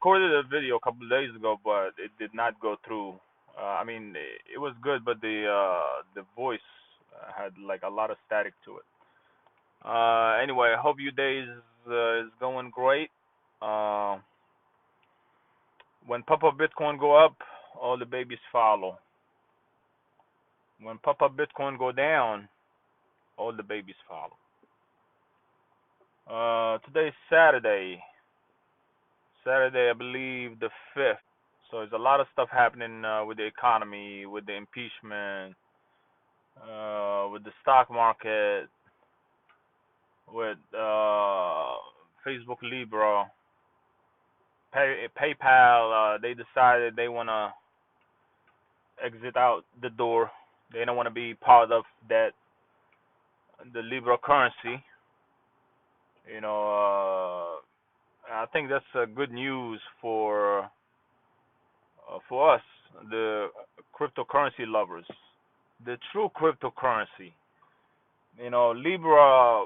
recorded a video a couple of days ago, but it did not go through. I mean, it was good, but the voice had like a lot of static to it. Anyway, I hope your day is going great. Uh, when Papa Bitcoin go up, all the babies follow. When Papa Bitcoin go down, all the babies follow. Today's Saturday. Saturday, I believe the 5th. So there's a lot of stuff happening with the economy, with the impeachment, with the stock market, with Facebook Libra, PayPal. They decided they want to exit out the door. They don't want to be part of that, the Libra currency. You know, I think that's good news for us, the cryptocurrency lovers, the true cryptocurrency. You know, Libra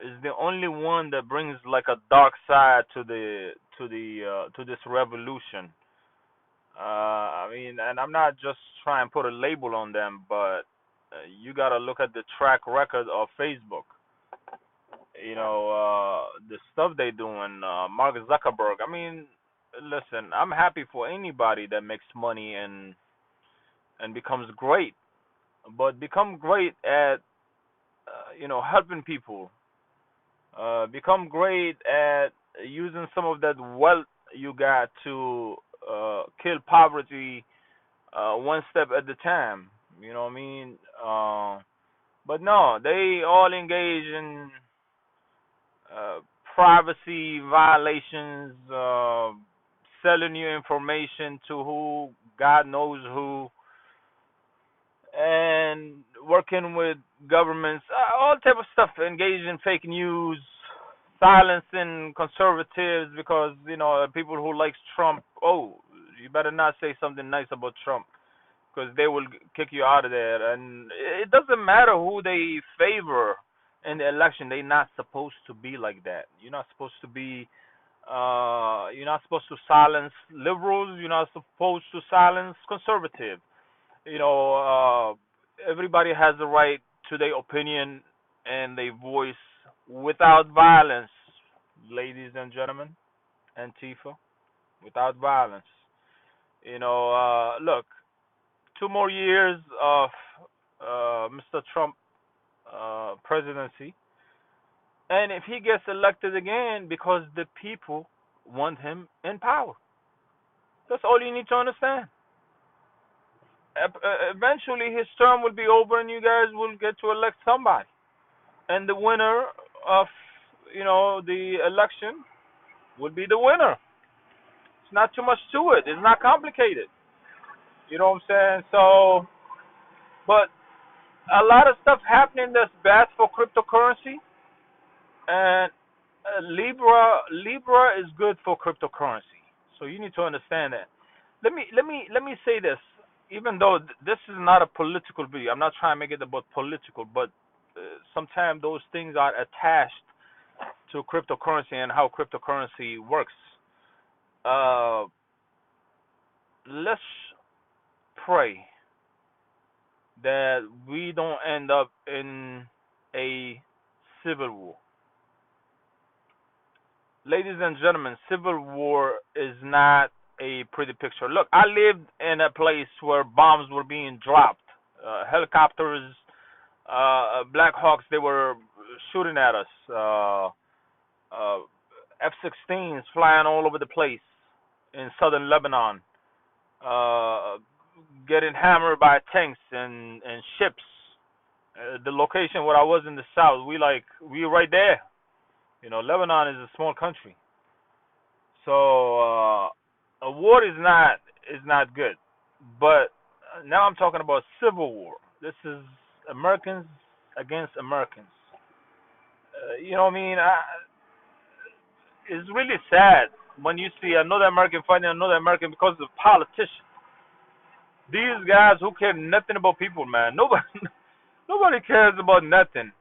is the only one that brings like a dark side to this revolution. I mean, and I'm not just trying to put a label on them, but you got to look at the track record of Facebook. You know, the stuff they doing, Mark Zuckerberg. I mean, listen, I'm happy for anybody that makes money and becomes great, but become great at helping people. Become great at using some of that wealth you got to kill poverty one step at a time. You know what I mean? But no, they all engage in uh, privacy violations, selling you information to who God knows who, and working with governments, all type of stuff, engaged in fake news, silencing conservatives because people who likes Trump. Oh, you better not say something nice about Trump because they will kick you out of there. And it doesn't matter who they favor in the election. They're not supposed to be like that. You're not supposed to be. You're not supposed to silence liberals. You're not supposed to silence conservatives. Everybody has the right to their opinion and their voice without violence, ladies and gentlemen, Antifa, without violence. Look, 2 more years of Mr. Trump presidency, and if he gets elected again, because the people want him in power. That's all you need to understand. Eventually, his term will be over, and you guys will get to elect somebody, and the winner of the election will be the winner. It's not too much to it. It's not complicated. You know what I'm saying? So, but a lot of stuff happening that's bad for cryptocurrency, and Libra is good for cryptocurrency. So you need to understand that. Let me say this. Even though this is not a political video, I'm not trying to make it about political, but sometimes those things are attached to cryptocurrency and how cryptocurrency works. Uh, let's pray that we don't end up in a civil war. Ladies and gentlemen, civil war is not a pretty picture. Look, I lived in a place where bombs were being dropped, helicopters, Black Hawks, they were shooting at us, F-16s flying all over the place in southern Lebanon, uh, getting hammered by tanks and ships. The location where I was in the south, we were right there. Lebanon is a small country, so a war is not good. But now I'm talking about civil war. This is Americans against Americans. You know what I mean? It's really sad when you see another American fighting another American because of politicians. These guys who care nothing about people, man. Nobody, nobody cares about nothing.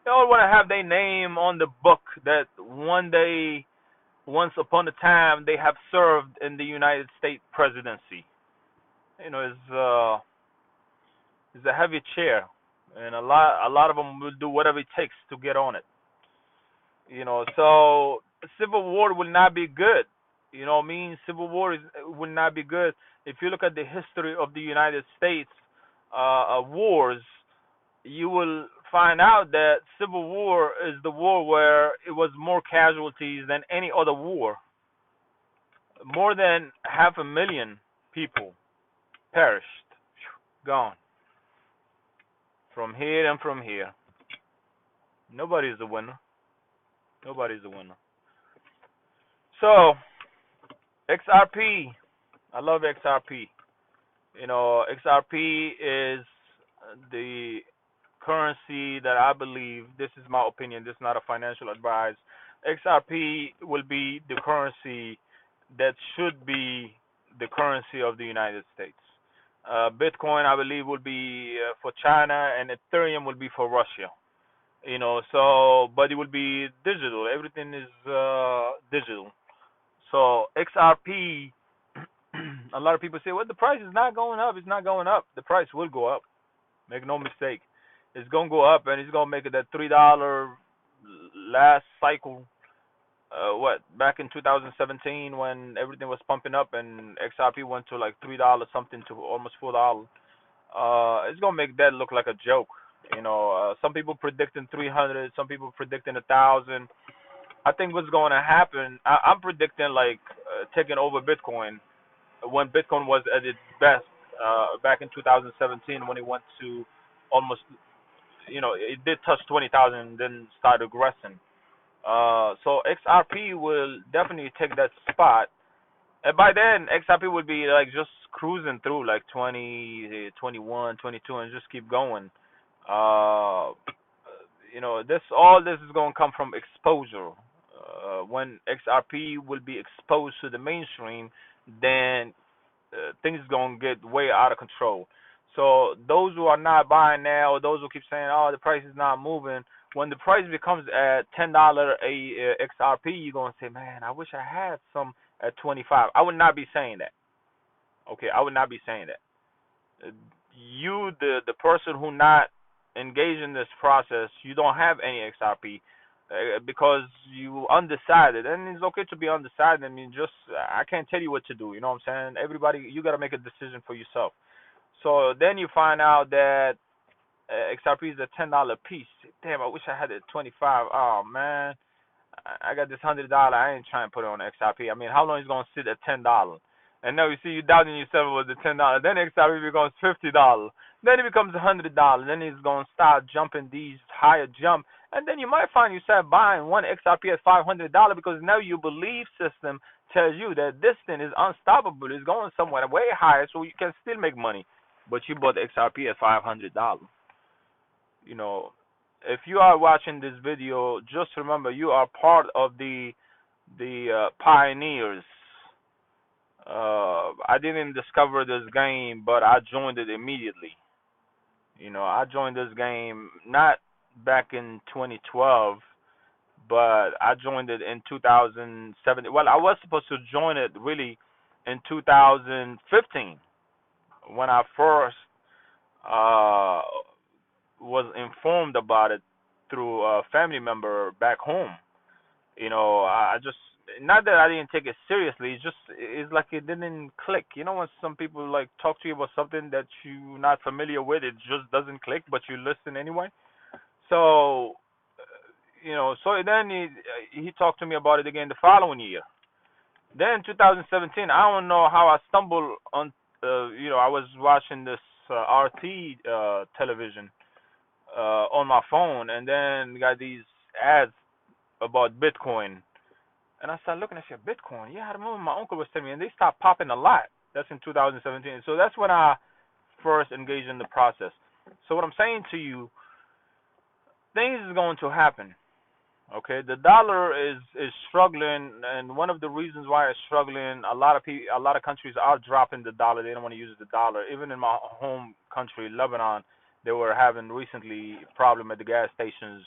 They all want to have their name on the book that one day once upon a time they have served in the United States presidency. You know, is a heavy chair, and a lot of them will do whatever it takes to get on it. You know, so civil war will not be good. You know what I mean? Civil war will not be good. If you look at the history of the United States wars, you will find out that civil war is the war where it was more casualties than any other war. More than 500,000 people perished, gone from here and from here. Nobody's a winner. Nobody's a winner. So XRP, I love XRP. You know, XRP is the currency that I believe. This is my opinion. This is not a financial advice. XRP will be the currency that should be the currency of the United States. Bitcoin, I believe, will be for China, and Ethereum will be for Russia. You know, so but it will be digital. Everything is digital. So XRP, a lot of people say, well, the price is not going up. It's not going up. The price will go up. Make no mistake. It's gonna go up, and it's gonna make it that $3 last cycle. What back in 2017 when everything was pumping up and XRP went to like $3 something to almost $4. It's gonna make that look like a joke. You know, some people predicting 300, some people predicting 1,000. I think what's going to happen, I'm predicting like taking over Bitcoin when Bitcoin was at its best back in 2017 when it went to almost, you know, it did touch 20,000 and then started regressing. So XRP will definitely take that spot. And by then, XRP would be like just cruising through like 20, 21, 22, and just keep going. Uh, you know, this is going to come from exposure. When XRP will be exposed to the mainstream, then things is going to get way out of control. So those who are not buying now, or those who keep saying, "Oh, the price is not moving," when the price becomes at $10 a XRP, you're gonna say, "Man, I wish I had some at 25." I would not be saying that. Okay, I would not be saying that. You, the person who not engaged in this process, you don't have any XRP because you undecided, and it's okay to be undecided. I mean, just I can't tell you what to do. You know what I'm saying? Everybody, you gotta make a decision for yourself. So then you find out that XRP is a $10 piece. Damn, I wish I had it at 25. Oh man, I got this $100. I ain't trying to put it on XRP. I mean, how long is it gonna sit at $10? And now you see you doubting yourself with the $10. Then XRP becomes $50. Then it becomes $100. Then it's gonna start jumping these higher jump. And then you might find yourself buying one XRP at $500 because now your belief system tells you that this thing is unstoppable. It's going somewhere way higher, so you can still make money. But you bought the XRP at $500. You know, if you are watching this video, just remember you are part of the pioneers. I didn't discover this game, but I joined it immediately. You know, I joined this game not back in 2012, but I joined it in 2007. Well, I was supposed to join it really in 2015 when I first uh, was informed about it through a family member back home. You know, I just not that I didn't take it seriously. It's like it didn't click. You know, when some people like talk to you about something that you're not familiar with, it just doesn't click, but you listen anyway. So, you know, so then he talked to me about it again the following year. Then 2017, I don't know how I stumbled on. You know, I was watching this RT television on my phone, and then got these ads about Bitcoin. And I started looking. I said, Bitcoin? Yeah, I remember my uncle was telling me, and they stopped popping a lot. That's in 2017. So that's when I first engaged in the process. So what I'm saying to you, things is going to happen. Okay, the dollar is struggling, and one of the reasons why it's struggling, a lot of countries are dropping the dollar. They don't want to use the dollar. Even in my home country, Lebanon, they were having recently problem at the gas stations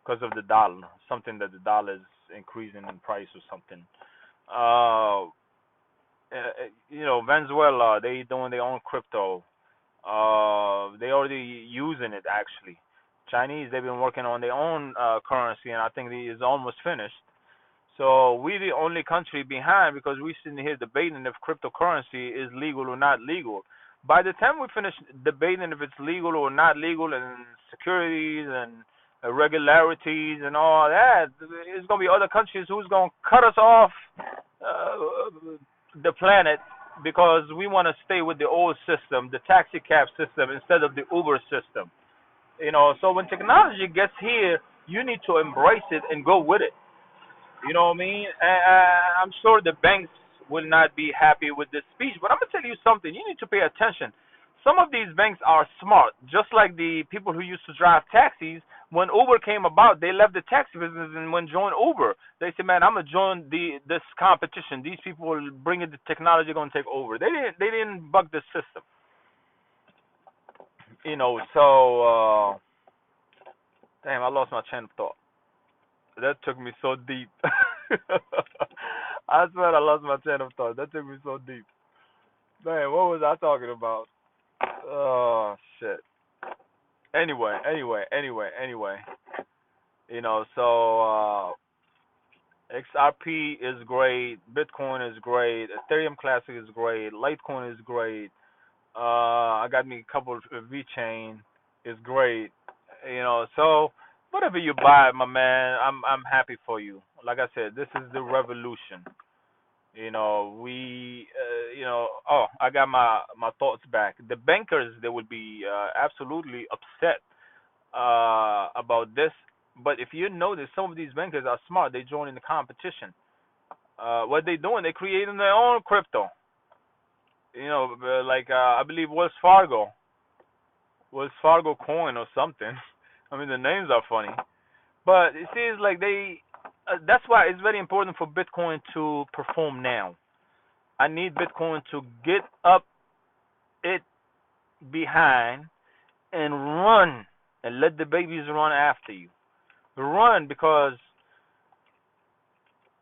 because of the dollar. Something that the dollar is increasing in price or something. Uh, Venezuela, they doing their own crypto. They already using it actually. Chinese, they've been working on their own currency, and I think it is almost finished. So we the only country behind because we sitting here debating if cryptocurrency is legal or not legal. By the time we finish debating if it's legal or not legal and securities and irregularities and all that, it's gonna be other countries who's gonna cut us off the planet because we want to stay with the old system, the taxi cab system instead of the Uber system. So when technology gets here, you need to embrace it and go with it. You know what I mean? I'm sure the banks will not be happy with this speech, but I'm gonna tell you something. You need to pay attention. Some of these banks are smart, just like the people who used to drive taxis. When Uber came about, they left the taxi business and went join Uber. They said, "Man, I'm gonna join this competition. These people will bring in the technology, gonna take over." They didn't bug the system. So damn, I lost my train of thought. That took me so deep. I swear I lost my train of thought. That took me so deep. Man, what was I talking about? Oh shit. Anyway. So XRP is great, Bitcoin is great, Ethereum Classic is great, Litecoin is great. I got me a couple of VeChain is great. So whatever you buy, my man, I'm happy for you. Like I said, this is the revolution. Oh, I got my thoughts back. The bankers, they would be absolutely upset about this. But if you notice, some of these bankers are smart. They join in the competition. What they doing? They creating their own crypto. Like I believe Wells Fargo coin or something. I mean, the names are funny, but it seems like they. That's why it's very important for Bitcoin to perform now. I need Bitcoin to get up it behind and run and let the babies run after you. Run because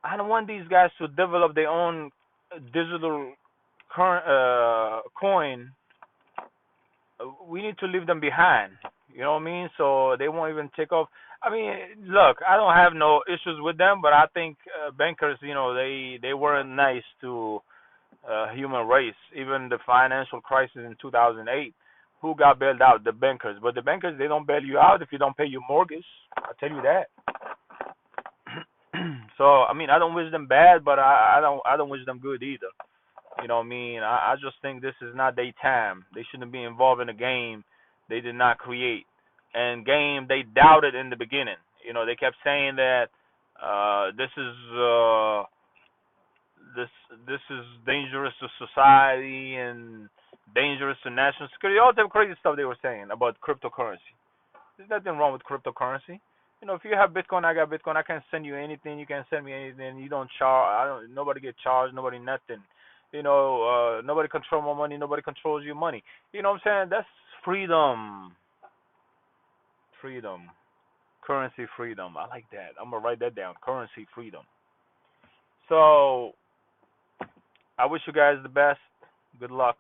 I don't want these guys to develop their own digital current coin. We need to leave them behind. You know what I mean? So they won't even take off. I mean, look, I don't have no issues with them, but I think bankers, they weren't nice to human race. Even the financial crisis in 2008, who got bailed out? The bankers. But the bankers, they don't bail you out if you don't pay your mortgage. I tell you that. So I mean, I don't wish them bad, but I don't wish them good either. You know what I mean? I just think this is not their time. They shouldn't be involved in a game they did not create. And game they doubted in the beginning. They kept saying that this is this this is dangerous to society and dangerous to national security. All that crazy stuff they were saying about cryptocurrency. There's nothing wrong with cryptocurrency. If you have Bitcoin, I got Bitcoin. I can send you anything. You can send me anything. You don't charge. I don't. Nobody get charged. Nobody nothing. Nobody control my money. Nobody controls your money. You know what I'm saying? That's freedom. Freedom. Currency freedom. I like that. I'm gonna write that down. Currency freedom. So I wish you guys the best. Good luck.